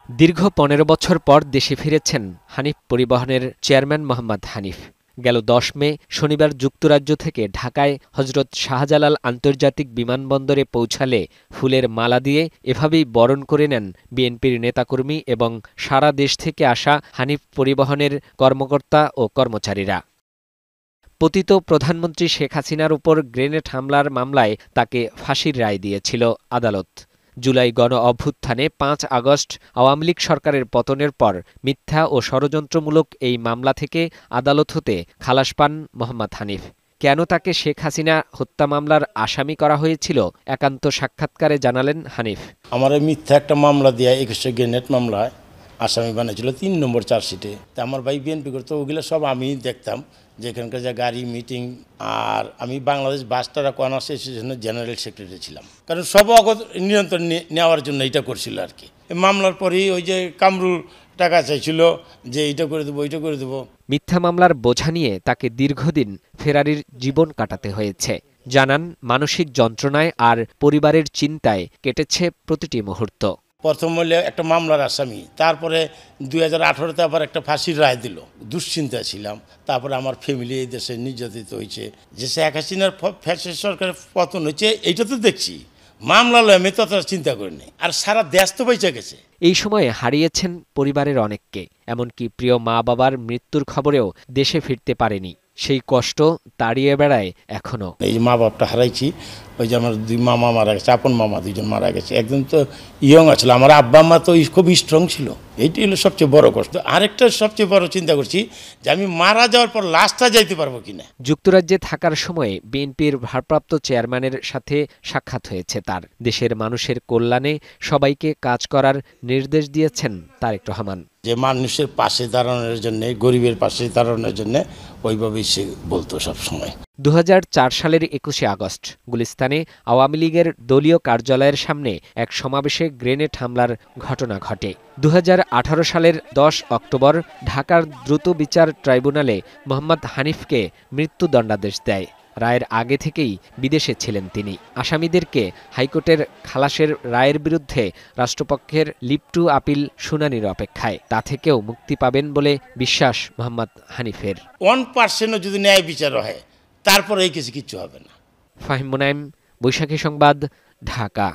দীর্ঘ ১৫ বছর পর দেশে ফিরেছেন হানিফ পরিবহনের চেয়ারম্যান মোহাম্মদ হানিফ। গেল ১০ মে শনিবার যুক্তরাজ্য থেকে ঢাকায় হজরত শাহজালাল আন্তর্জাতিক বিমানবন্দরে পৌঁছালে ফুলের মালা দিয়ে এভাবেই বরণ করে নেন বিএনপির নেতাকর্মী এবং সারা দেশ থেকে আসা হানিফ পরিবহনের কর্মকর্তা ও কর্মচারীরা। পতিত প্রধানমন্ত্রী শেখ হাসিনার উপর গ্রেনেড হামলার মামলায় তাকে ফাঁসির রায় দিয়েছিল আদালত। জুলাই গণ অভ্যুত্থানে ৫ আগস্ট আওয়ামী লীগ সরকারের পতনের পর মিথ্যা ও ষড়যন্ত্রমূলক এই মামলা থেকে আদালত হতে খালাস পান মোহাম্মদ হানিফ। কেন তাকে শেখ হাসিনা হত্যা মামলার আসামি করা হয়েছিল একান্ত সাক্ষাৎকারে জানালেন হানিফ। আমার মিথ্যা একটা মামলা দিয়ে ২১ গ্রেনেড মামলায় আসামি বানিয়েছিল ৩ নম্বর চার্জশিটে। তা আমার ভাই বিএনপি করতো, ওগুলো সব আমি দেখতাম, যে এখানকার যে গাড়ি মিটিং। আর আমি বাংলাদেশ বাসটারা কর্নার অ্যাসোসিয়েশনের জেনারেল সেক্রেটারি ছিলাম, কারণ সব অগত নিয়ন্ত্রণ নেওয়ার জন্য এটা করছিল আর কি। মামলার পরেই ওই যে কামরুল টাকা চাইছিল যে এইটা করে দেবো ওইটা করে দেবো। মিথ্যা মামলার বোঝা নিয়ে তাকে দীর্ঘদিন ফেরারির জীবন কাটাতে হয়েছে। জানান, মানসিক যন্ত্রণায় আর পরিবারের চিন্তায় কেটেছে প্রতিটি মুহূর্ত। প্রথম হলে একটা মামলার আসামি, তারপরে ২০১৮-তে আবার একটা ফাঁসির রায় দিল। দুশ্চিন্তা ছিলাম। তারপরে আমার ফ্যামিলি এই দেশে নির্যাতিত হয়েছে, যে শেখ হাসিনার ফ্যাসিস্ট সরকারের পতন হয়েছে, এইটা তো দেখছি। মামলা লয় আমি তত চিন্তা করিনি, আর সারা দেশ তো বেঁচে গেছে। এই সময়ে হারিয়েছেন পরিবারের অনেককে, এমনকি প্রিয় মা বাবার মৃত্যুর খবরেও দেশে ফিরতে পারেনি। সেই কষ্ট তাড়িয়ে বেড়ায় এখনো। এই যে মা বাপটা হারাইছি, ওই যে আমার ২ মামা মারা গেছে, আপন মামা ২জন মারা গেছে। একজন তো ইয়ং আছিল, আমার আব্বা আম্মা তো খুব স্ট্রং ছিল। এইটি হলো সবচেয়ে বড় কষ্ট। আরেকটা সবচেয়ে বড় চিন্তা করছি যে আমি মারা যাওয়ার পর লাশটা যাইতে পারবো কিনা। যুক্তরাজ্যে থাকার সময়ে বিএনপির ভারপ্রাপ্ত চেয়ারম্যানের সাথে সাক্ষাৎ হয়েছে তার। দেশের মানুষের কল্যাণে সবাইকে কাজ করার নির্দেশ দিয়েছেন তারেক রহমান। যে মানুষের পাশে দাঁড়ানোর জন্য, গরিবের পাশে দাঁড়ানোর জন্য ওইভাবেই সে বলতো সবসময়। ২০০৪ সালের ২১শে আগস্ট গুলিস্তানে আওয়ামী লীগের দলীয় কার্যালয়ের সামনে এক সমাবেশে গ্রেনেড হামলার ঘটনা ঘটে। ২০১৮ সালের ১০ অক্টোবর ঢাকার দ্রুত বিচার ট্রাইব্যুনালে মোহাম্মদ হানিফকে মৃত্যুদণ্ডাদেশ দেয়। রায়ের আগে থেকেই বিদেশে ছিলেন তিনি। আসামিদেরকে হাইকোর্টের খালাসের রায়ের বিরুদ্ধে রাষ্ট্রপক্ষের লিভ টু আপিল শুনানির অপেক্ষায়। তা থেকেও মুক্তি পাবেন বলে বিশ্বাস মোহাম্মদ হানিফের। 1% যদি ন্যায় বিচার হয়, তারপরে এই কিছু হবে না। ফাহিম মুনাইম, বৈশাখী সংবাদ, ঢাকা।